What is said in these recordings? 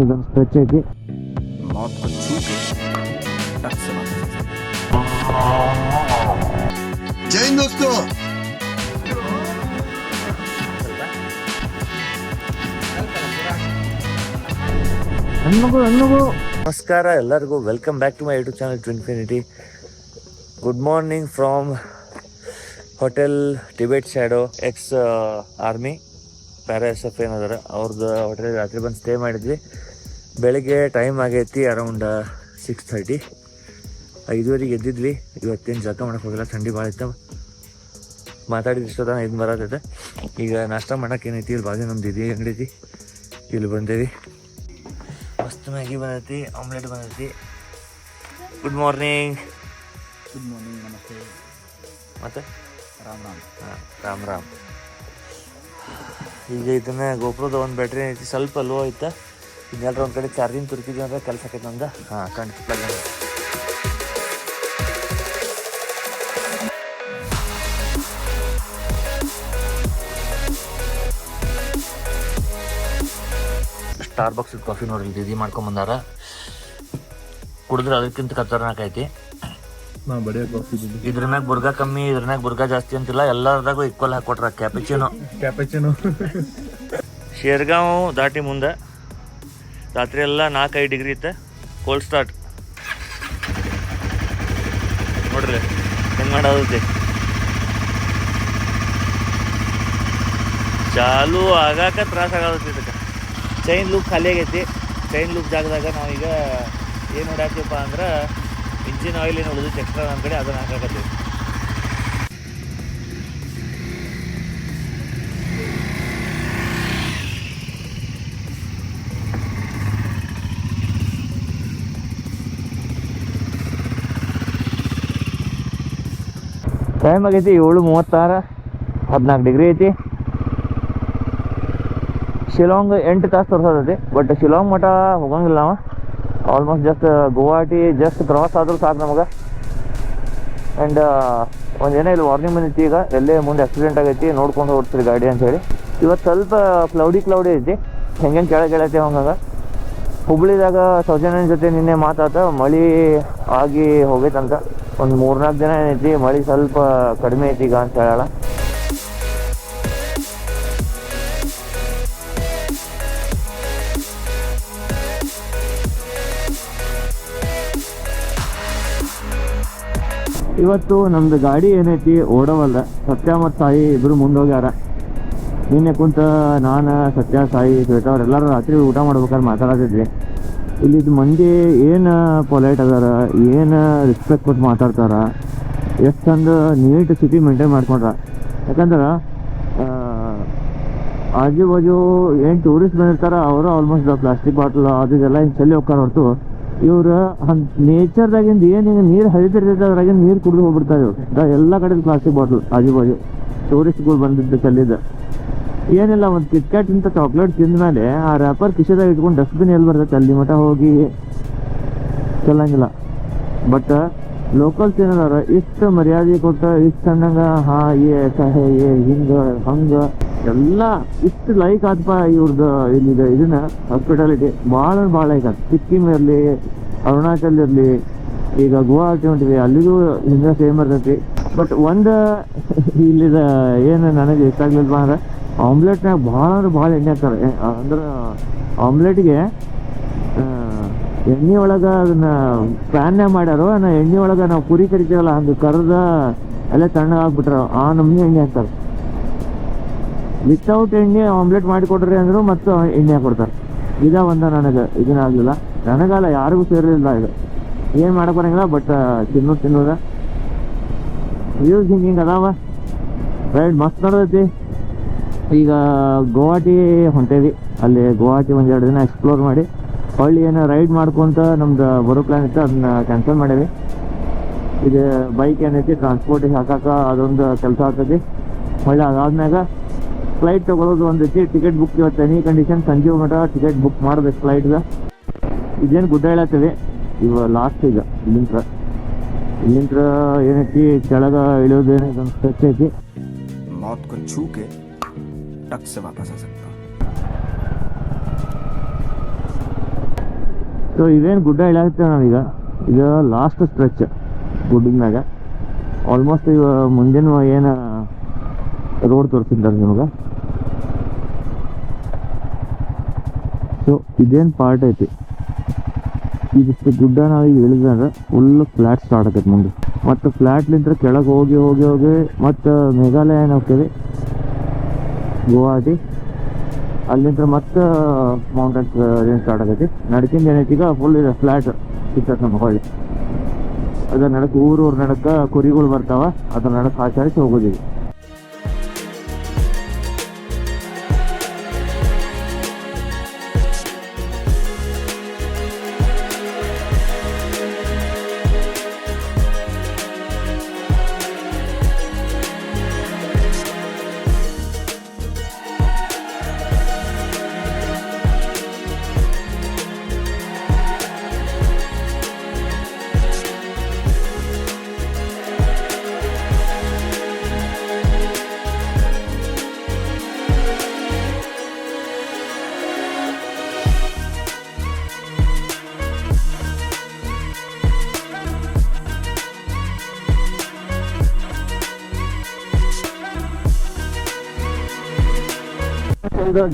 ಇದೊಂದು ಸ್ಟ್ರೆಚ್ ಐತಿ. मौत को छू के टक से वापस जय हिंद दोस्तों. ನಮಸ್ಕಾರ ಎಲ್ಲರಿಗೂ, welcome back to my YouTube channel Twinfinity. Good morning from hotel Tibet shadow X army para S F ಏನದಾರ ಅವ್ರದ್ದು ಹೋಟೆಲ್ ರಾತ್ರಿ ಬಂದು ಸ್ಟೇ ಮಾಡಿದ್ವಿ. ಬೆಳಗ್ಗೆ ಟೈಮ್ ಆಗೈತಿ ಅರೌಂಡ್ 6:30. 5:30 ಎದ್ದಿದ್ವಿ. ಇವತ್ತೇನು ಜಳಕ ಮಾಡೋಕೆ ಹೋಗಿಲ್ಲ, ಥಂಡಿ ಭಾಳ ಇತ್ತು. ಮಾತಾಡಿದ ಇಷ್ಟೊತ್ತ 5 ಬರತೈತೆ. ಈಗ ನಾಷ್ಟ ಮಾಡೋಕೆ ಏನೈತಿ, ಇಲ್ಲಿ ಬಾಜು ನಮ್ದು ಇದೆ ಅಂಗಡಿ ಐತಿ, ಇಲ್ಲಿ ಬಂದೇವಿ. ಮಸ್ತ್ ಮ್ಯಾಗಿ ಬಂದೈತಿ, ಆಮ್ಲೆಟ್ ಬಂದೈತಿ. Good morning. गुड मॉर्निंग, नमस्ते, ಮತ್ತು राम राम. ಹಾಂ, ರಾಮ್ ರಾಮ್. ಈಗ ಇದನ್ನ ಗೋಪುರದ ಒಂದು ಬ್ಯಾಟ್ರಿ ಐತಿ, ಸ್ವಲ್ಪ ಲೋ ಐತೆ. ಇನ್ನೆಲ್ಲರ ಒಂದು ಕಡೆ ಚಾರ್ಜಿಂಗ್ ತುರ್ಕಿದ್ವಿ ಅಂದ್ರೆ ಕೆಲಸ ಆಕೈತೆ ನಮ್ದು. ಹಾಂ, ಖಂಡಿತ ಪ್ಲಗ್ ಸ್ಟಾರ್ ಬಾಕ್ಸ್ ಕಾಫಿ ನೋಡಿ ಇದು ಮಾಡ್ಕೊಂಬಂದಾರ. ಕುಡಿದ್ರೆ ಅದಕ್ಕಿಂತ ಖತರ್ನಾಕ್ ಐತಿ. बढ़िया कॉफी ಇದ್ರ ಮ್ಯಾಗ ಬುರ್ಗಾ ಕಮ್ಮಿ, ಇದ್ರ ಮ್ಯಾಗ ಬುರ್ಗಾ ಜಾಸ್ತಿ ಅಂತಿಲ್ಲ, ಎಲ್ಲರದಾಗೂ ಈಕ್ವಲ್ ಹಾಕೊಟ್ರ. कैपेचिनो ಶೇರ್ಗಾಂವ್ ದಾಟಿ ಮುಂದೆ ರಾತ್ರಿ ಎಲ್ಲ 4-5 ಡಿಗ್ರಿ ಇತ್ತು. ಕೋಲ್ಡ್ ಸ್ಟಾರ್ಟ್ ನೋಡ್ರಿ ಹೆಂಗೆ ಮಾಡೋದೈತಿ. ಚಾಲು ಆಗಾಕ ತ್ರಾಸ ಆಗತೈತಿ. ಇದಕ್ಕೆ ಚೈನ್ ಲೂಪ್ ಖಾಲಿ ಆಗೈತಿ. ಚೈನ್ ಲೂಪ್ ಜಾಗದಾಗ ನಾವೀಗ ಏನು ಹೊಡ್ಯಾತೀವಪ್ಪ ಅಂದ್ರೆ ಇಂಜಿನ್ ಆಯಿಲ್ ಏನು ಉಳಿದೈತಿ ಎಕ್ಸ್ಟ್ರಾ ನಮ್ಮ ಕಡೆ, ಅದನ್ನು ಹಾಕಾಕತ್ತೀವಿ. ಟೈಮ್ ಆಗೈತಿ 7:36, 14 ಡಿಗ್ರಿ ಐತಿ. ಶಿಲಾಂಗ್ 8 ತಾಸು ತೋರಿಸೋದೈತಿ. ಬಟ್ ಶಿಲಾಂಗ್ ಮಠ ಹೋಗಂಗಿಲ್ಲ ನಾವು. Almost just Guwahati just cross ಆದ್ರೂ ಸಾಕು ನಮಗೆ. ಆ್ಯಂಡ್ ಒಂದೇನೋ ಇಲ್ಲಿ ವಾರ್ನಿಂಗ್ ಬಂದೈತಿ, ಈಗ ಎಲ್ಲೇ ಮುಂದೆ ಆಕ್ಸಿಡೆಂಟ್ ಆಗೈತಿ, ನೋಡ್ಕೊಂಡು ಹೋಗ್ತೀರಿ ಗಾಡಿ ಅಂತೇಳಿ. ಇವತ್ತು ಸ್ವಲ್ಪ ಕ್ಲೌಡಿ ಐತಿ, ಹೆಂಗೆ ಕೆಳಗೆ ಹಂಗಂಗೆ. ಹುಬ್ಳಿದಾಗ ಸೌಜನ್ಯನ ಜೊತೆ ನಿನ್ನೆ ಮಾತಾತ ಮಳೆ ಆಗಿ ಹೋಗೈತಂತ. ಒಂದು 3-4 ದಿನ ಏನೈತಿ ಮಳೆ ಸ್ವಲ್ಪ ಕಡಿಮೆ ಐತಿ ಈಗ ಅಂತ ಹೇಳಲ್ಲ. ಇವತ್ತು ನಮ್ದು ಗಾಡಿ ಏನೈತಿ ಓಡವಲ್ಲ. ಸತ್ಯ ಮತ್ತು ಸಾಯಿ ಇಬ್ಬರು ಮುಂದೋಗ್ಯಾರ. ನಿನ್ನೆ ಕುಂತ ನಾನು, ಸತ್ಯ, ಸಾಯಿ, ಶ್ವೇತಾ ಅವರೆಲ್ಲರೂ ರಾತ್ರಿ ಊಟ ಮಾಡ್ಬೇಕಾದ್ರೆ ಮಾತಾಡತಿದ್ವಿ. ಇಲ್ಲಿದ್ದು ಮಂದಿ ಏನು ಪೊಲೈಟ್ ಅದಾರ, ಏನು ರೆಸ್ಪೆಕ್ಟ್ ಕೊಟ್ಟು ಮಾತಾಡ್ತಾರ, ಎಷ್ಟು ಚಂದ ನೀಟ್ ಸಿಟಿ ಮೇಂಟೈನ್ ಮಾಡ್ಕೊಂಡ್ರ. ಯಾಕಂದ್ರೆ ಆಜು ಬಾಜು ಏನು ಟೂರಿಸ್ಟ್ ಬಂದಿರ್ತಾರ, ಅವರು ಆಲ್ಮೋಸ್ಟ್ ಪ್ಲಾಸ್ಟಿಕ್ ಬಾಟ್ಲ್ ಅದು ಇದೆಲ್ಲ ಹಿಂಗೆ ಚೆಲ್ಲಿ ಹೋಗ್ತಾರೆ ಹೊರತು ಇವ್ರು ನೇಚರ್ದಾಗಿಂದ ಏನು ಹಿಂಗೆ ನೀರು ಹರಿತಿರ್ತೈತೆ ಅದ್ರಾಗಿಂದ ನೀರು ಕುಡಿದು ಹೋಗ್ಬಿಡ್ತಾರೆ ಇವ್ರು. ಎಲ್ಲ ಕಡೆ ಪ್ಲಾಸ್ಟಿಕ್ ಬಾಟ್ಲ್ ಆಜು ಬಾಜು ಟೂರಿಸ್ಟ್ಗಳು ಬಂದಿದ್ದು ಚೆಲ್ಲಿದ್ದು ಏನಿಲ್ಲ. ಒಂದು ಕಿಟ್ಕ್ಯಾಟ್ ಇಂಥ ಚಾಕ್ಲೇಟ್ ತಿಂದ ಮೇಲೆ ಆ ರ್ಯಾಪರ್ ಕಿಶೆದಾಗ ಇಟ್ಕೊಂಡು ಡಸ್ಟ್ಬಿನ್ ಎಲ್ಲಿ ಬರ್ತೈತೆ ಅಲ್ಲಿ ಮಠ ಹೋಗಿ ಚೆಲ್ಲಂಗಿಲ್ಲ. ಬಟ್ ಲೋಕಲ್ಸ್ ಏನದಾರ ಇಷ್ಟು ಮರ್ಯಾದೆ ಕೊಟ್ಟು ಇಷ್ಟು ಚಂದಂಗೆ ಹಿಂಗೆ ಹಂಗೆ ಎಲ್ಲ ಇಷ್ಟು ಲೈಕ್ ಆತಪ್ಪ ಇವ್ರದ್ದು. ಇಲ್ಲಿದೆ ಇದನ್ನ ಹಾಸ್ಪಿಟಾಲಿಟಿ ಭಾಳ ಲೈಕ್ ಆಯ್ತು. ಸಿಕ್ಕಿಮ್ ಇರಲಿ, ಅರುಣಾಚಲ್ ಇರಲಿ, ಈಗ ಗುವಾಹಟಿ ಹೊಂಟಿವಿ, ಅಲ್ಲಿಗೂ ಹಿಂಗೆ ಸೇಮ್ ಇರ್ತೈತಿ. ಬಟ್ ಒಂದು ಇಲ್ಲಿದ ಏನು ನನಗೆ ಇಷ್ಟ ಆಗ್ಲಿಲ್ಲ ಅಂದ್ರೆ ಆಮ್ಲೆಟ್ನಾಗ ಭಾಳ ಎಣ್ಣೆ ಹಾಕ್ತಾರೆ. ಅಂದ್ರೆ ಆಮ್ಲೆಟ್ಗೆ ಎಣ್ಣೆ ಒಳಗೆ ಅದನ್ನ ಪ್ಯಾನ್ಯಾಗ ಮಾಡ್ಯಾರೋ ಎಣ್ಣೆ ಒಳಗೆ ನಾವು ಪುರಿ ಕರಿತೀವಲ್ಲ ಹಂಗೆ ಕರ್ದ ಎಲ್ಲ ತಣ್ಣಗಾಗ್ಬಿಟ್ರ ಆ ನಮ್ನಿ ಎಣ್ಣೆ ಹಾಕ್ತಾರೆ. ವಿತೌಟ್ ಎಣ್ಣೆ ಆಮ್ಲೆಟ್ ಮಾಡಿಕೊಡ್ರಿ ಅಂದರು ಮತ್ತು ಎಣ್ಣೆ ಹಾಕೊಡ್ತಾರೆ. ಒಂದು ನನಗೆ ಇದನ್ನಾಗಲಿಲ್ಲ, ನನಗಲ್ಲ ಯಾರಿಗೂ ಸೇರಿಲ್ಲ. ಇದು ಏನು ಮಾಡಕ್ಕೆ ಬರಂಗಿಲ್ಲ. ಬಟ್ ತಿನ್ನೋದ ವ್ಯೂಸ್ ಹಿಂಗೆ ಅದಾವ. ರೈಡ್ ಮಸ್ತ್ ನಡೆದೈತಿ. ಈಗ ಗುವಾಹಟಿ ಹೊಂಟೇವಿ. ಅಲ್ಲಿ ಗುವಾಹಟಿ 1-2 ದಿನ ಎಕ್ಸ್ಪ್ಲೋರ್ ಮಾಡಿ ಹೊಳ್ಳಿ ಏನೋ ರೈಡ್ ಮಾಡ್ಕೊತ ನಮ್ದು ಬರೋ ಪ್ಲ್ಯಾನ್ ಇತ್ತು, ಅದನ್ನ ಕ್ಯಾನ್ಸಲ್ ಮಾಡೇವಿ. ಇದು ಬೈಕ್ ಏನೈತಿ ಟ್ರಾನ್ಸ್ಪೋರ್ಟಿಗೆ ಹಾಕಾಕ ಅದೊಂದು ಕೆಲಸ ಆಗ್ತೈತಿ. ಹೊಳ್ಳಿ ಅದಾದ್ಮ್ಯಾಗ ಫ್ಲೈಟ್ ತೊಗೊಳೋದು ಒಂದೈತಿ. ಟಿಕೆಟ್ ಬುಕ್ ಇವತ್ತು ಎನಿ ಕಂಡೀಷನ್ ಸಂಜೆ ಮಟ್ಟ ಟಿಕೆಟ್ ಬುಕ್ ಮಾಡ್ಬೇಕು ಫ್ಲೈಟ್ಗೆ. ಇದೇನು ಗುಡ್ಡ ಹೇಳತ್ತೀವಿ ಇವ ಲಾಸ್ಟ್. ಈಗ ಇಲ್ಲಿಂತ್ರ ಏನೈತಿ ಕೆಳಗ ಇಳಿಯೋದು ಏನೈತಿ ಒಂದು ಸ್ಟ್ರೆಚ್ ಐತಿ. मौत को छू के टक से वापस आ सकता हूँ. ಸೊ ಇವೇನು ಗುಡ್ಡ ಇಳಿಯಾಗ್ತೇವೆ ನಾವೀಗ, ಇದು ಲಾಸ್ಟ್ ಸ್ಟ್ರೆಚ್ ಗುಡ್ಡದ ಮ್ಯಾಗ. ಆಲ್ಮೋಸ್ಟ್ ಈಗ ಮುಂದಿನ ಏನು ರೋಡ್ ತೋರಿಸಿದ್ದಾರೆ ನಿಮಗೆ. ಸೊ ಇದೇನು ಪಾರ್ಟ್ ಐತಿ, ಇದಿಷ್ಟು ಗುಡ್ಡ ನಾವೀಗ ಇಳಿದ್ರೆ ಫುಲ್ಲು ಫ್ಲ್ಯಾಟ್ ಸ್ಟಾರ್ಟ್ ಆಗೈತೆ ಮುಂದೆ. ಮತ್ತು ಫ್ಲ್ಯಾಟ್ಲಿಂದ ಕೆಳಗೆ ಹೋಗಿ ಹೋಗಿ ಹೋಗಿ ಮತ್ತು ಮೇಘಾಲಯ ಏನು ಹೋಗ್ತೇವೆ, ಗುವಾಹಟಿ, ಅಲ್ಲಿಂದ ಮತ್ತೆ ಮೌಂಟನ್ಸ್ ಏನು ಸ್ಟಾರ್ಟ್ ಆಗೈತಿ. ನಡ್ಕಿಂದ ಏನೈತಿ ಈಗ ಫುಲ್ ಇದೆ ಫ್ಲ್ಯಾಟ್ ಸಿಗ್ತದೆ ನಮ್ಗೆ ಹೊಳ್ಳಿ. ಅದ್ರ ನಡಕ್ಕೆ ಊರು ನಡಕ್ಕೆ ಕುರಿಗಳು ಬರ್ತಾವ, ಅದ್ರ ನಡಕ್ಕೆ ಆಚರಿಸಿ ಹೋಗೋದಿವಿ.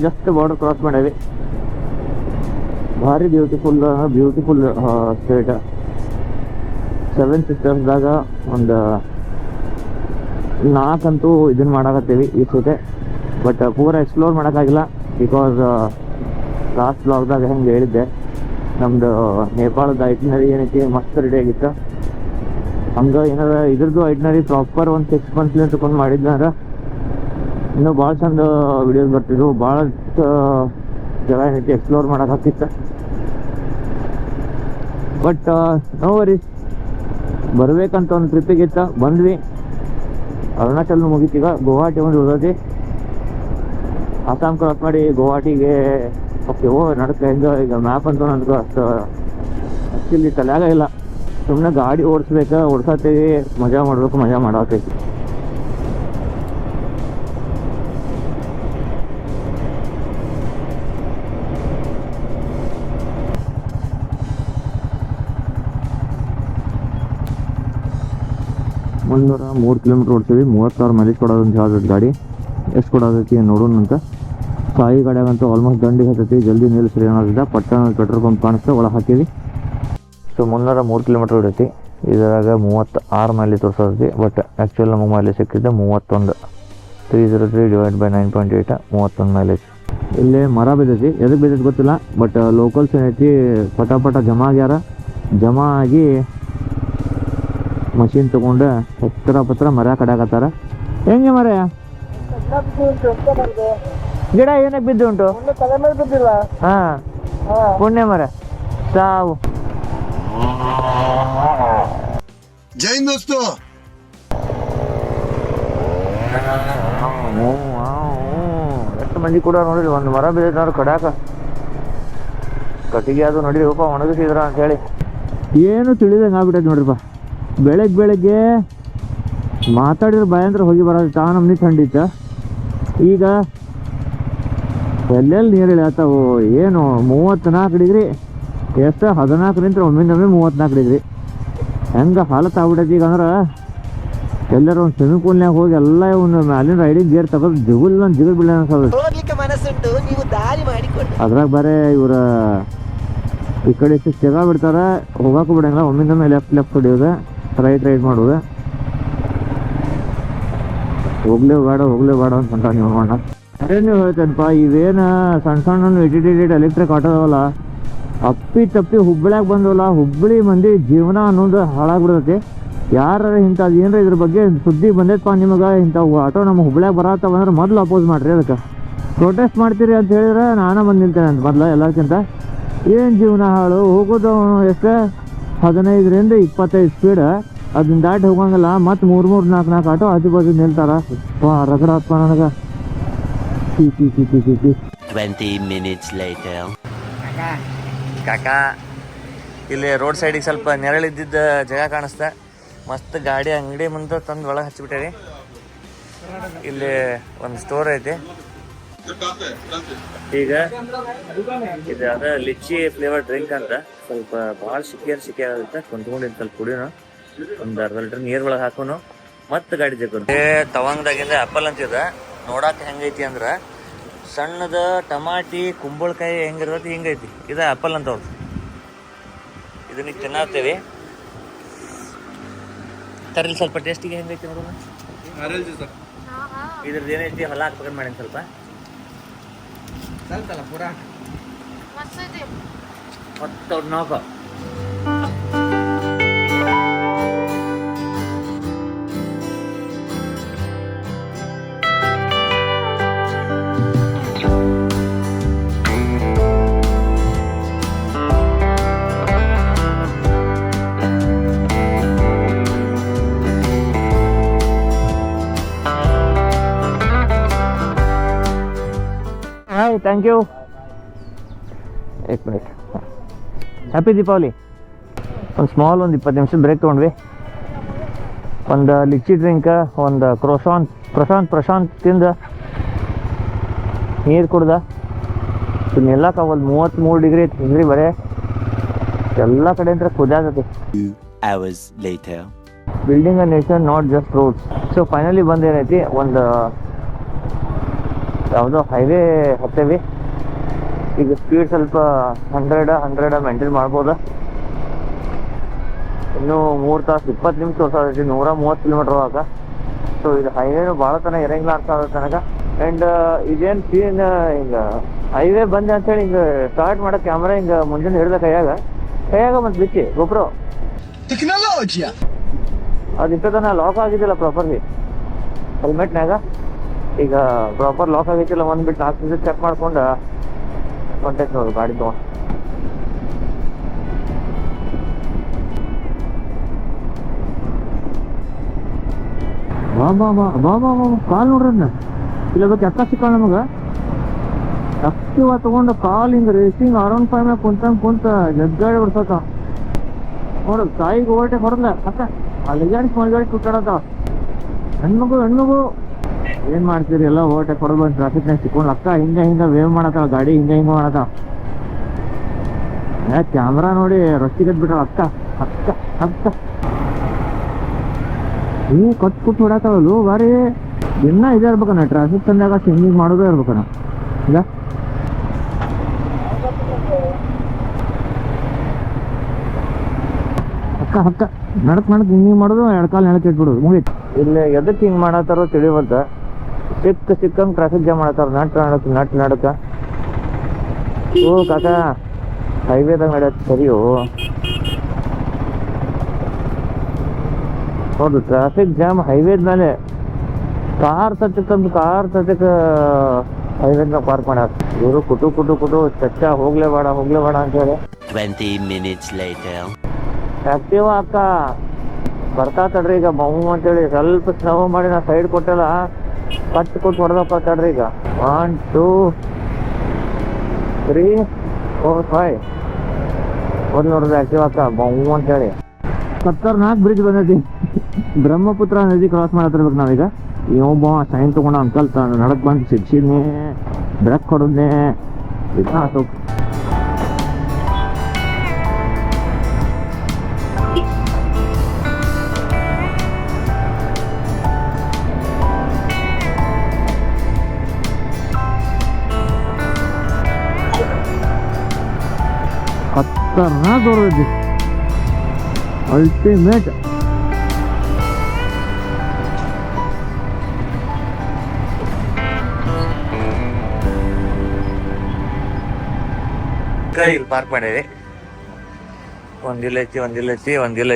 ಜಸ್ಟ್ ಬಾರ್ಡರ್ ಕ್ರಾಸ್ ಮಾಡೇವಿ. ಭಾರಿ ಬ್ಯೂಟಿಫುಲ್ ಸ್ಟೇಟ್. 7 ಸಿಸ್ಟರ್ಸ್ದಾಗ ಒಂದು 4 ಅಂತೂ ಇದನ್ನು ಮಾಡಾಕತ್ತೀವಿ ಈ ಸತೆ. ಬಟ್ ಪೂರ ಎಕ್ಸ್ಪ್ಲೋರ್ ಮಾಡೋಕ್ಕಾಗಿಲ್ಲ, ಬಿಕಾಸ್ ಲಾಸ್ಟ್ ಬ್ಲಾಗ್ದಾಗ ಹೆಂಗೆ ಹೇಳಿದ್ದೆ, ನಮ್ಮದು ನೇಪಾಳದ ಐಟ್ನರಿ ಏನೈತಿ ಮಸ್ತ್ ರೆಡಿ ಆಗಿತ್ತು. ಹಂಗೆ ಏನಾರ ಇದ್ರದ್ದು ಐಟ್ನರಿ ಪ್ರಾಪರ್ ಒಂದು 6 ಮಂತ್ಲಿಂದ ತಗೊಂಡು ಮಾಡಿದ್ನಂದ್ರೆ ಇನ್ನೂ ಭಾಳ ಚಂದ ವಿಡಿಯೋಸ್ ಬರ್ತಿದ್ವು, ಭಾಳಷ್ಟು ಜಾಗ ಏನೈತಿ ಎಕ್ಸ್ಪ್ಲೋರ್ ಮಾಡೋಕ್ಕಾಗ್ತಿತ್ತು. ಬಟ್ ನೋ ವರೀಸ್, ಬರ್ಬೇಕಂತ ಒಂದು ಟ್ರಿಪ್ಪಿಗಿತ್ತು, ಬಂದ್ವಿ. ಅರುಣಾಚಲ್ ಮುಗೀತೀಗ, ಗುವಾಹಟಿ ಒಂದು ಉಳಿದೈತಿ. ಅಸ್ಸಾಂ ಕ್ರಾಸ್ ಮಾಡಿ ಗುವಾಹಟಿಗೆ ಓಕೆ ನಡಕ್ಕೆ ಎಂಜಾಯ್. ಈಗ ಮ್ಯಾಪ್ ಅಂತೂ ನನಗೂ ಅಷ್ಟು ಆ್ಯಕ್ಚುಲಿ ತಲೆಯಾಗ ಇಲ್ಲ, ಸುಮ್ಮನೆ ಗಾಡಿ ಓಡಿಸತ್ತೀವಿ, ಮಜಾ ಮಾಡಾಕೈತಿ. ಮುನ್ನೂರ 3 ಕಿಲೋಮೀಟ್ರ್ ಓಡಿಸ್ತೀವಿ. 36 ಮೈಲೇಜ್ ಕೊಡೋದಂತ ಹೇಳ್ತೈತಿ ಗಾಡಿ. ಎಷ್ಟು ಕೊಡೋದೈತಿ ನೋಡೋಣ ಅಂತ. ಸಾಯಿ ಗಾಡಿಯಾಗಂತೂ ಆಲ್ಮೋಸ್ಟ್ ದಂಡಿಗೆ ಹತ್ತೈತಿ. ಜಲ್ದಿ ನಿಲ್ಲಿಸ್ರಿ ಅನ್ನೋದ್ರಿಂದ ಪಟ್ಟಣ ಪೆಟ್ರೋಲ್ ಪಂಪ್ ಕಾಣಿಸ್ತಾ ಒಳಗೆ ಹಾಕೀವಿ. ಸೊ 303 ಕಿಲೋಮೀಟ್ರ್ ಹೊಡೈತಿ. ಇದರಾಗ 36 ಮೈಲೇಜ್ ತೋರಿಸೋದೈತಿ. ಬಟ್ ಆ್ಯಕ್ಚುಲಿ ನಮಗೆ ಮೈಲೇಜ್ ಸಿಕ್ಕಿದ್ದೆ 31. 303 ಡಿವೈಡ್ ಬೈ 9.8 31 ಮೈಲೇಜ್. ಇಲ್ಲೇ ಮರ ಬಿದ್ದೈತಿ, ಎದಕ್ಕೆ ಬಿದ್ದೈತಿ ಗೊತ್ತಿಲ್ಲ. ಬಟ್ ಲೋಕಲ್ಸ್ ಏನೈತಿ ಪಟ ಜಮಾ ಆಗಿ ಮಷೀನ್ ತೊಗೊಂಡು ಪತ್ರ ಮರ ಕಡಾಕತ್ತಾರ. ಹೆಂಗೆ ಮರ ಗಿಡ ಏನಕ್ಕೆ ಬಿದ್ದು ಉಂಟು? ಹಾಂ, ಪುಣ್ಯ ಮರ ಸಾವು. ಜೈ ಹಿಂದ್ ದೋಸ್ತು. ಎಷ್ಟು ಮಂದಿ ಕೂಡ ನೋಡಿರಿ, ಒಂದು ಮರ ಬಿದ್ದೈತೆ ನೋಡ್ರಿ ಕಡಾಕ. ಕಟ್ಟಿಗೆ ಅದು ನೋಡಿರಿ ಒಣಗಿಸಿದ್ರ ಅಂತ ಹೇಳಿ ಏನು ತಿಳಿದಂಗೆ ಆಗ್ಬಿಟ್ಟೈತೆ ನೋಡ್ರಿಪ್ಪ. ಬೆಳಗ್ಗೆ ಮಾತಾಡಿದ್ರೆ ಭಯಂದ್ರ ಹೋಗಿ ಬರೋದು ನಮ್ನಿ ಥಂಡಿತ್ತ. ಈಗ ಎಲ್ಲೆಲ್ಲಿ ನೀರು ಇಳಿಯತ್ತಾವು. ಏನು 34 ಡಿಗ್ರಿ, ಎಷ್ಟು 14ರಿಂದ ಒಮ್ಮೆ 34 ಡಿಗ್ರಿ. ಹೆಂಗೆ ಹಾಲತ್ ಆಗ್ಬಿಟ್ಟೈತಿ. ಈಗ ಅಂದ್ರೆ ಎಲ್ಲರೂ ಒಂದು ಸ್ವಿಮ್ಮಿಂಗ್ ಪೂಲ್ನಾಗ ಹೋಗಿ ಎಲ್ಲ ಒಂದು ಮ್ಯಾಲಿನ ರೈಡಿಂಗ್ ಗೇರ್ ತಗೋದು ಜಿಗುಲ್ ಬಿಡ ಅನ್ಸೋದು. ಅದ್ರಾಗ ಬೇರೆ ಇವ್ರ ಈ ಕಡೆ ಎಷ್ಟು ಜಾಗ ಬಿಡ್ತಾರೆ, ಹೋಗಾಕು ಬಿಡಂಗಿಲ್ಲ. ಒಮ್ಮಿಂದೊಮ್ಮೆ ಲೆಫ್ಟ್ ಹೊಡಿಯೋದು, ರೈಟ್ ಮಾಡೋದು. ಹೋಗ್ಲೇ ಬೇಡ ಅಂತ ಹೊಂಟ ನೀವು ಅಣ್ಣ. ನೀವು ಹೇಳ್ತೇನಪ್ಪ, ಇವೇನು ಸಣ್ಣ ಎಡಿಟೆಡ್ ಎಲೆಕ್ಟ್ರಿಕ್ ಆಟೋ ಅದಾವಲ್ಲ, ತಪ್ಪಿ ಹುಬ್ಬಳ್ಳಿಯಾಗ ಬಂದವಲ್ಲ, ಹುಬ್ಬಳ್ಳಿ ಮಂದಿ ಜೀವನ ಅನ್ನೋದು ಹಾಳಾಗ್ಬಿಡ್ತೈತಿ. ಯಾರು ಇಂಥದ್ದು ಏನಾರ ಇದ್ರ ಬಗ್ಗೆ ಸುದ್ದಿ ಬಂದೈತಪ್ಪ ನಿಮಗೆ, ಇಂಥವು ಆಟೋ ನಮ್ಮ ಹುಬ್ಬಳ್ಳಿಯಾಗ ಬರತ್ತವ ಅಂದ್ರೆ ಮೊದಲು ಅಪೋಸ್ ಮಾಡಿರಿ. ಅದಕ್ಕೆ ಪ್ರೊಟೆಸ್ಟ್ ಮಾಡ್ತೀರಿ ಅಂತ ಹೇಳಿದ್ರೆ ನಾನು ಬಂದು ನಿಲ್ತೇನೆ ಅಂತ ಮೊದಲು ಎಲ್ಲಕ್ಕಿಂತ. ಏನು ಜೀವನ ಹಾಳು, ಹೋಗೋದು ಎಷ್ಟು 15ರಿಂದ 25 ಸ್ಪೀಡ್, ಅದನ್ನ ದಾಟಿ ಹೋಗಂಗಿಲ್ಲ. ಮತ್ತು 3-4 ಆಟೋ ಆಜು ಬಾಜು ನಿಲ್ತಾರ. ರಗಡಪ್ಪ ನನಗೆ. 20 minutes later. ಕಾಕಾ ಇಲ್ಲಿ ರೋಡ್ ಸೈಡಿಗೆ ಸ್ವಲ್ಪ ನೆರಳಿದ್ದಿದ್ದ ಜಾಗ ಕಾಣಿಸ್ತಾ, ಮಸ್ತ್ ಗಾಡಿ ಅಂಗಡಿ ಮುಂದೆ ತಂದು ಒಳಗೆ ಹಚ್ಚಿಬಿಟ್ಟೇರಿ. ಇಲ್ಲಿ ಒಂದು ಸ್ಟೋರ್ ಐತಿ, ಈಗ ಇದು ಅದ ಲಿಚ್ಚಿ ಫ್ಲೇವರ್ ಡ್ರಿಂಕ್ ಅಂತ ಸ್ವಲ್ಪ ಭಾಳ ಸಿಕ್ಕಿ ಆಗುತ್ತೆ ಕುಂತ್ಕೊಂಡಿದ್ದು ಸ್ವಲ್ಪ ಕುಡಿಯೋಣ ಒಂದು ಅರ್ಧ ಲೀಟರ್ ನೀರ್ ಒಳಗೆ ಹಾಕೋನು ಮತ್ತೆ ಗಾಡಿ ಜಗ್ಗೋನು ತವಂಗದಾಗಿಂದ ಆಪಲ್ ಅಂತಿದ ನೋಡಾಕ ಹೆಂಗೈತಿ ಅಂದ್ರ ಸಣ್ಣದ ಟಮಾಟಿ ಕುಂಬಳಕಾಯಿ ಹೆಂಗಿರ್ತೈತಿ ಹಿಂಗೈತಿ ಇದು ಆಪಲ್ ಅಂತ ಅವ್ರು ಇದನ್ನ ತಿನ್ನತ್ತೇವಿ ತರಲಿ ಸ್ವಲ್ಪ ಟೇಸ್ಟಿಗೆ ಹೆಂಗೈತಿ ನೋಡೋಣ ಇದ್ರದ್ದು ಏನೈತಿ ಹೊಲ ಹಾಕ್ಬೇಕಂತ ಮಾಡೀನಿ ಸ್ವಲ್ಪ ಮತ್ತೆ ನಾಲ್ಕು ಹಾಯ್ ಥ್ಯಾಂಕ್ ಯು एक मिनट ಹ್ಯಾಪಿ ದೀಪಾವಳಿ ಒಂದು ಸ್ಮಾಲ್ ಒಂದು 20 ನಿಮಿಷದ ಬ್ರೇಕ್ ತೊಗೊಂಡ್ವಿ ಒಂದು ಲಿಚ್ಚಿ ಡ್ರಿಂಕ್ ಒಂದು ಪ್ರಶಾಂತ್ ತಿಂದ ನೀರು ಕುಡ್ದ ಇನ್ನೆಲ್ಲಕ್ಕ ಒಂದು 33 ಡಿಗ್ರಿ ಐತಿ ಬರೇ ಎಲ್ಲ ಕಡೆ ಅಂತ ಕುದಾಗತ್ತೆ 2 hours later. Building and nature not just roads so finally ಬಂದೇನೈತಿ ಒಂದು ಯಾವುದೋ ಹೈವೇ ಹತ್ತೇವಿ ಈಗ ಸ್ಪೀಡ್ ಸ್ವಲ್ಪ 100 ಮೇಂಟೈನ್ ಮಾಡ್ಬೋದ ಇನ್ನೂ 3 ತಾಸು 20 ನಿಮಿಷ ತೋರ್ಸೈತಿ 130 ಕಿಲೋಮೀಟರ್ ಹೋಗಾಕ ಸೊ ಇದು ಹೈವೇನು ಭಾಳ ತನಕ ಇರಂಗಿಲ್ಲ ಅಂತ ತನಕ ಆ್ಯಂಡ್ ಇದೇನು ಸೀನ್ ಹಿಂಗೆ ಹೈವೇ ಬಂದೆ ಅಂತೇಳಿ ಹಿಂಗೆ ಸ್ಟಾರ್ಟ್ ಮಾಡೋ ಕ್ಯಾಮ್ರಾ ಹಿಂಗೆ ಮುಂಜಾನೆ ಹಿಡ್ದ ಕೈಯಾಗ ಮತ್ತು ಬಿಚ್ಚಿ ಗೊಬ್ಬರ ಅದು ಇಷ್ಟತನ ಲಾಕ್ ಆಗಿದ್ದಿಲ್ಲ ಪ್ರಾಪರ್ಲಿ ಹೆಲ್ಮೆಟ್ನಾಗ ಈಗ ಪ್ರಾಪರ್ ಲಾಕ್ ಆಗೈತಿಲ್ಲ ಒಂದು ಬಿಟ್ಟು 4 ನಿಮಿಷ ಚೆಕ್ ಮಾಡ್ಕೊಂಡು ಹೊಂಟೈತಿ ನೋಡು ಗಾಡಿ ತೊಗೊಂಡು ಬಾ ಕಾಲ್ ನೋಡ್ರಿ ಇಲ್ಲ ಬೇಕು ಎಕ್ಕ ಸಿಕ್ಕ ನಮಗೆ ಅಕ್ಟಿವ ತಗೊಂಡು ಕಾಲ್ ಹಿಂಗೆ ರೇಸಿಂಗ್ ಅರೌಂಡ್ 5 ಮ್ಯಾಗ ಕುಂತ ಜಗ್ಗಾಡಿ ಬಿಡ್ಸಕ ನೋಡು ತಾಯಿಗೆ ಓವರ್ಟೇಕ್ ಹೊರಲ್ಲ ಅಕ್ಕ ಅಲ್ಲಿಗಾಡಿ ಮಲ್ಗಾಡಿ ಕುಟ್ಟಾಡತ್ತ ಹೆಣ್ಮಗು ಏನ್ ಮಾಡ್ತೀರಿ ಎಲ್ಲ ಓವರ್ಟೇಕ್ ಹೊಡೆದು ಬಂದು ಟ್ರಾಫಿಕ್ನಾಗ ಸಿಕ್ಕೊಂಡು ಅಕ್ಕ ಹಿಂಗ ವೇವ್ ಮಾಡತ್ತಾಳ ಗಾಡಿ ಹಿಂಗ ಮಾಡತ್ತ ಕ್ಯಾಮ್ರಾ ನೋಡಿ ರೊಚ್ಚಿಗದ್ ಬಿಟ್ರ ಅಕ್ಕ ಕೊಟ್ಟು ಹೊಡತಾವಲ್ಲು ಬಾರಿ ದಿನ ಇದೇ ಇರ್ಬೇಕಣ್ಣ ಟ್ರಾಫಿಕ್ ತಂದಾಗ ಸಿಂಗಿಂಗ್ ಮಾಡೋದೇ ಇರ್ಬೇಕಣ್ಣ ಈಗ ಅಕ್ಕ ನಡಕ್ ಹಿಂಗೆ ಮಾಡೋದು 2 ಕಾಲು ನೆಲಕ್ಕೆ ಇಟ್ಬಿಡೋದು ಮುಗೀತು ಇಲ್ಲಿ ಎದಕ್ಕೆ ಹಿಂಗೆ ಮಾಡತ್ತಾರೋ ತಿಳಿವಲ್ತ ಸಿಕ್ಕಂಗೆ ಟ್ರಾಫಿಕ್ ಜಾಮ್ ಮಾಡತ್ತಾರ ನಟ್ ನಡಕ ಓ ಕಾಕ ಹೈವೇದಾಗ ನಡೆಯತ್ತೆ ಸರಿಯೋ ಹೌದು ಟ್ರಾಫಿಕ್ ಜಾಮ್ ಹೈವೇದ ಮೇಲೆ ಕಾರ್ ತಟ್ಟಕ್ಕೆ ಹೈವೇದ್ನಾಗ ಪಾರ್ಕ್ ಮಾಡ್ಯಾರ ಇವರು ಕುಟು ಚಚ್ಚ ಹೋಗ್ಲೇಬೇಡ ಅಂತ ಹೇಳಿ 20 minutes later. ಆಕ್ಟಿವ್ ಅಕ್ಕ ಬರ್ತಾ ತಡ್ರಿ ಈಗ ಬಹು ಅಂತೇಳಿ ಸ್ವಲ್ಪ ಸ್ನೋ ಮಾಡಿ ನಾ ಸೈಡ್ ಕೊಟ್ಟಲ್ಲ ಕೊಟ್ಟು ಹೊಡೆದಪ್ಪ ತಡ್ರಿ ಈಗ 1 2 3 4 5 ಒಂದು ನೋಡ್ರಿ ಆಕ್ಟಿವ್ ಅಕ್ಕ ಬಹು ಅಂತೇಳಿ 14 ಬ್ರಿಡ್ಜ್ ಬಂದೈತಿ ಬ್ರಹ್ಮಪುತ್ರ ನದಿ ಕ್ರಾಸ್ ಮಾಡತ್ತಿರ್ಬೇಕು ನಾವೀಗ ಒಬ್ಬ ಸೈನ್ ತಗೊಂಡ ಅಂಕಲ್ ನಡಕ್ ಬಂದು ಸಿಡ್ಸಿದ್ನಿ ಬ್ರೇಕ್ ಹೊಡೆದ್ನೆ ಆತು ಖತರ್ನಾಕ್ ಹೊಡೆದೈತಿ ಅಲ್ಟಿಮೇಟ್ ಇಲ್ಲಿ ಪಾರ್ಕ್ ಮಾಡೀವಿ ಒಂದಿಲ್ಲ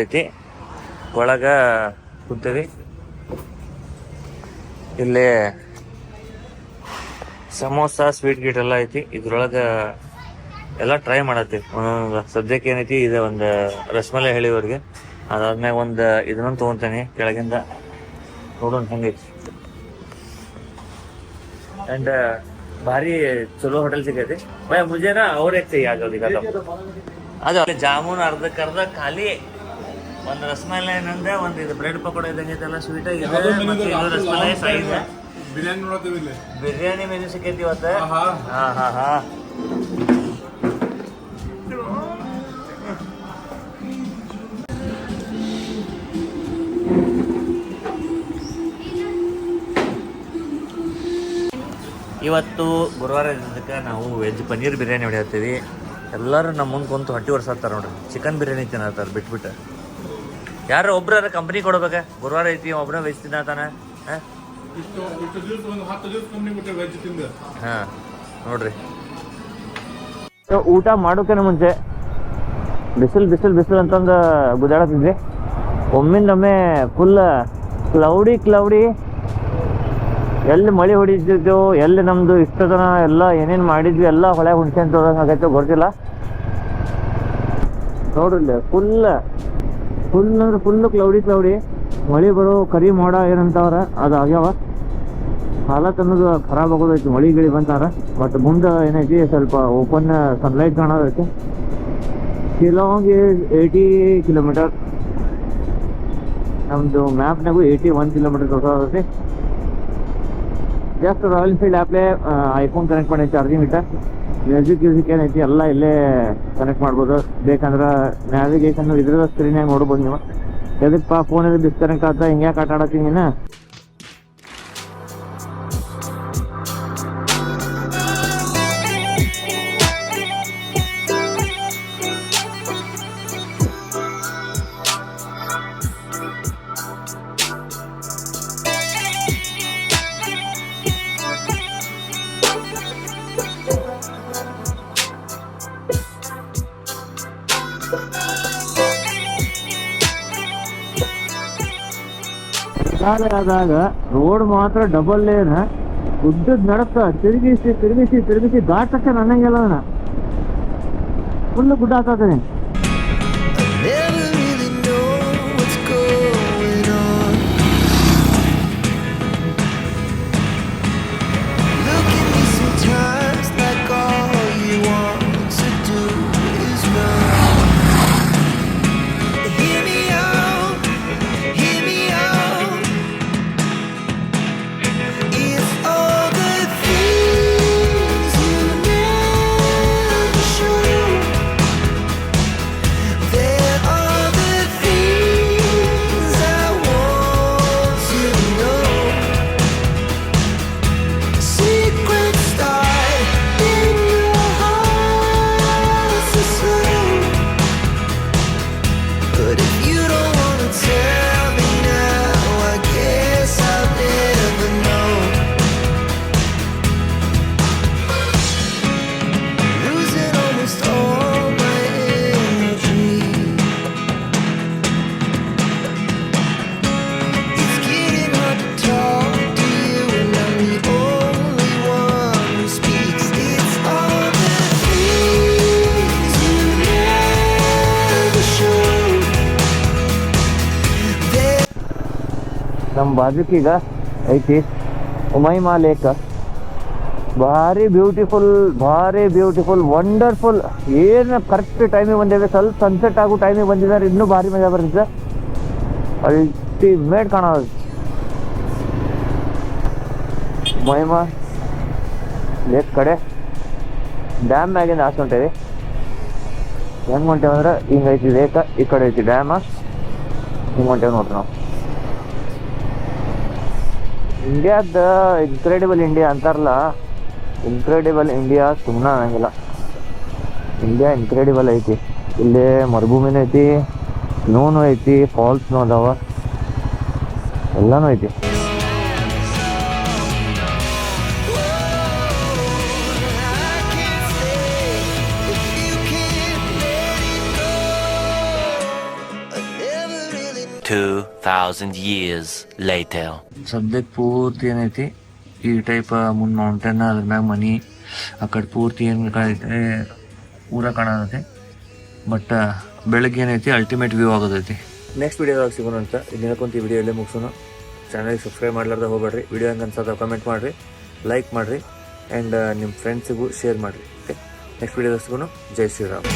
ಐತಿ ಒಳಗ ಕೂತೀವಿ ಇಲ್ಲಿ ಸಮೋಸ ಸ್ವೀಟ್ ಗೀಟ್ ಎಲ್ಲ ಐತಿ ಇದ್ರೊಳಗ ಎಲ್ಲ ಟ್ರೈ ಮಾಡತ್ತೀವಿ ಒಂದೊಂದು ಸದ್ಯಕ್ಕೆ ಏನೈತಿ ಇದು ಒಂದು ರಸಮಲೈ ಹೇಳಿವ್ರಿಗೆ ಅದಾದ್ಮ್ಯಾಗ ಒಂದು ಇದನ್ನೊಂದು ತೊಗೊಂತೀನಿ ಕೆಳಗಿಂದ ನೋಡೋಣ ಹೆಂಗೈತಿ ಅಂಡ್ ಭಾರಿ ಚಲೋ ಹೋಟೆಲ್ ಸಿಗೈತಿ ಭಯ ಮುಂಜಾನ ಅವ್ರ ಅದು ಜಾಮೂನ್ ಅರ್ಧ ಖಾಲಿ ಒಂದು ರಸಮಲೈ ನಂದ ಒಂದು ಇದು ಬ್ರೆಡ್ ಪಕೋಡ ಇದ್ದಂಗೈತೆಲ್ಲ ಸ್ವೀಟ್ ಆಗಿದೆ ರಸಮಲೈ ಸೈಜ್ ಬಿರಿಯಾನಿ ನೋಡತ್ತೀವಿ ಇಲ್ಲಿ. ಬಿರಿಯಾನಿ ಮೆನು ಸಿಕ್ಕೈತಿ ಇವತ್ತು. ಆಹಾ. ಹಾ ಹಾ ಹಾ. ಇವತ್ತು ಗುರುವಾರ ಇದ್ದಕ್ಕೆ ನಾವು ವೆಜ್ ಪನ್ನೀರ್ ಬಿರಿಯಾನಿ ಹೊಡಿಯತ್ತೀವಿ. ಎಲ್ಲರೂ ನಮ್ಮ ಮುಂದೆ ಕುಂತು ಹೊಟ್ಟೆ ಹೊರ್ಸತ್ತಾರೆ ನೋಡ್ರಿ. ಚಿಕನ್ ಬಿರಿಯಾನಿ ತಿನ್ನತ್ತಾರೆ ಬಿಟ್ಬಿಟ್ಟು. ಯಾರು ಒಬ್ರಾರ ಕಂಪ್ನಿ ಕೊಡ್ಬೇಕ? ಗುರುವಾರ ಐತಿ ಒಬ್ಬರ ವೆಜ್ ತಿನ್ನತಾನ. ಇಷ್ಟು ದಿವಸ ಒಂದು 10 ದಿವಸ ಕಮ್ಮಿ ಬಿಟ್ಟೆ ವೆಜ್ ತಿಂದ. ಹಾಂ ನೋಡ್ರಿ, ಊಟ ಮಾಡೋಕ್ಕಿಂತ ಮುಂಚೆ ಬಿಸಿಲು ಬಿಸಿಲು ಬಿಸಿಲು ಅಂತಂದು ಗುದ್ದಾಡತ್ತಿದ್ವಿ. ಒಮ್ಮಿಂದೊಮ್ಮೆ ಫುಲ್ ಕ್ಲೌಡಿ ಎಲ್ಲಿ ಮಳೆ ಹೊಡಿತಿದ್ದೆವು, ಎಲ್ಲಿ ನಮ್ಮದು ಇಷ್ಟು ಜನ ಎಲ್ಲ ಏನೇನು ಮಾಡಿದ್ವಿ ಎಲ್ಲ ಹೊಳೆ ಹುಣ್ಸೆಂತ ಆಗೈತೆ ಗೊತ್ತಿಲ್ಲ. ನೋಡ್ರಿ ಫುಲ್ ಅಂದ್ರೆ ಫುಲ್ಲು ಕ್ಲೌಡಿ ಮಳೆ ಬರೋ ಕರಿ ಮೋಡ ಏನಂತವ್ರ ಅದು ಆಗ್ಯಾವ. ಹಾಲತ್ ಅನ್ನೋದು ಖರಾಬ್ ಆಗೋದೈತಿ ಮಳೆ ಗಿಳಿ ಬಂತಾರ. ಬಟ್ ಮುಂದೆ ಏನೈತಿ ಸ್ವಲ್ಪ ಓಪನ್ ಸನ್ಲೈಟ್ ಕಾಣೋದೈತಿ. ಶಿಲಾಂಗ್ 80 ಕಿಲೋಮೀಟರ್, ನಮ್ಮದು ಮ್ಯಾಪ್ನಾಗೂ 81 ಕಿಲೋಮೀಟರ್ ತೋರಿಸೋದೈತಿ. ಜಸ್ಟ್ ರಾಯಲ್ ಎನ್ಫೀಲ್ಡ್ ಆ್ಯಪ್ಲೇ ಐಫೋನ್ ಕನೆಕ್ಟ್ ಮಾಡಿ ಚಾರ್ಜಿಂಗ್ ಇಟ್ಟ. ಮ್ಯೂಸಿಕ್ ಏನೈತಿ ಎಲ್ಲ ಇಲ್ಲೇ ಕನೆಕ್ಟ್ ಮಾಡ್ಬೋದು. ಬೇಕಂದ್ರೆ ನ್ಯಾವಿಗೇಷನ್ ಇದ್ರದ ಸ್ಕ್ರೀನ್ಯಾಗ ನೋಡ್ಬೋದು ನೀವು. ಎದಕ್ಕೆ ಫೋನ್ ಎದು ಡಿಸ್ಕನೆಕ್ಟ್ ಆಗ್ತಾ ಹಿಂಗ್ಯಾಕೆ ಆಟ ಆಡತ್ತೀನಿ ನೀನು? ಆದಾಗ ರೋಡ್ ಮಾತ್ರ ಡಬಲ್ ಲೇನ್, ಉದ್ದದ್ ನಡಕ ತಿರುಗಿಸಿ ಘಾಟ್ ತಕ್ಷಣ ಅನ್ನಂಗೆಲ್ಲ ಫುಲ್ ಗುಡ್ಡ ಆಗ್ತದೆ. ನಮ್ಮ ಬಾಜುಕೀಗ ಐತಿ ಉಮೈಮಾ ಲೇಕ್. ಭಾರಿ ಬ್ಯೂಟಿಫುಲ್ ವಂಡರ್ಫುಲ್. ಏನು ಕರೆಕ್ಟ್ ಟೈಮಿಗೆ ಬಂದಿದೆ, ಸ್ವಲ್ಪ ಸನ್ಸೆಟ್ ಆಗೋ ಟೈಮಿಗೆ ಬಂದಿದ್ದಾರೆ, ಇನ್ನೂ ಭಾರಿ ಮಜಾ ಬರ್ತದೆ. ಅಲ್ಟಿಮೇಟ್ ಕಾಣೋದು ಉಮೈಮಾ ಲೇಕ್ ಕಡೆ. ಡ್ಯಾಮ್ ಮ್ಯಾಗಿಂದ ಆಸೆ ಹೊಂಟೇವಿ. ಹೆಂಗೆ ಹೊಂಟೇವೆ ಅಂದ್ರೆ ಹಿಂಗೈತಿ ಲೇಕ, ಈ ಕಡೆ ಐತಿ ಡ್ಯಾಮ, ಹಿಂಗೆ ಹೊಂಟೇವೆ ನೋಡ್ರಿ ನಾವು. ಇಂಡಿಯಾದ ಇನ್ಕ್ರೆಡಿಬಲ್ ಇಂಡಿಯಾ ಅಂತಾರಲ್ಲ, ಇನ್ಕ್ರೆಡಿಬಲ್ ಇಂಡಿಯಾ ಸುಮ್ಮನೆ ಅನ್ನಂಗಿಲ್ಲ. ಇಂಡಿಯಾ ಇನ್ಕ್ರೆಡಿಬಲ್ ಐತಿ. ಇಲ್ಲೇ ಮರುಭೂಮಿನೂ ಐತಿ, ಸ್ನೋನು ಐತಿ, ಫಾಲ್ಸ್ನೂ ಅದಾವ, ಎಲ್ಲನೂ ಐತಿ. years later. ಸದ್ಯಕ್ಕೆ ಪೂರ್ತಿ ಏನೈತಿ ಈ ಟೈಪ್ ಮುಂದೆ ಮೌಂಟೇನ್, ಅದ್ರ ಮ್ಯಾಗ ಮನಿ, ಆ ಕಡೆ ಪೂರ್ತಿ ಏನು ಕಾಣೈತೆ ಊರ ಕಾಣತೈತಿ. ಬಟ್ ಬೆಳಗ್ಗೆ ಏನೈತಿ ಅಲ್ಟಿಮೇಟ್ ವ್ಯೂ ಆಗೋದೈತಿ. ನೆಕ್ಸ್ಟ್ ವಿಡಿಯೋದಾಗ ಸಿಗೋಣ ಅಂತ ಇನ್ನೇನಕ್ಕಂತ ಈ ವಿಡಿಯೋ ಇಲ್ಲೇ ಮುಗಿಸೋಣ. ಚಾನಲ್ಗೆ ಸಬ್ಸ್ಕ್ರೈಬ್ ಮಾಡ್ಲಾರ್ದ ಹೋಗ್ಬೇಡ್ರಿ. ವಿಡಿಯೋ ಹೆಂಗೆ ಅನ್ಸೋದು ಕಮೆಂಟ್ ಮಾಡಿರಿ, ಲೈಕ್ ಮಾಡಿರಿ, ಆ್ಯಂಡ್ ನಿಮ್ಮ ಫ್ರೆಂಡ್ಸಿಗೂ ಶೇರ್ ಮಾಡಿರಿ. ಓಕೆ, ನೆಕ್ಸ್ಟ್ ವಿಡಿಯೋದಾಗ ಸಿಗೋಣ. ಜೈ ಶ್ರೀರಾಮ್.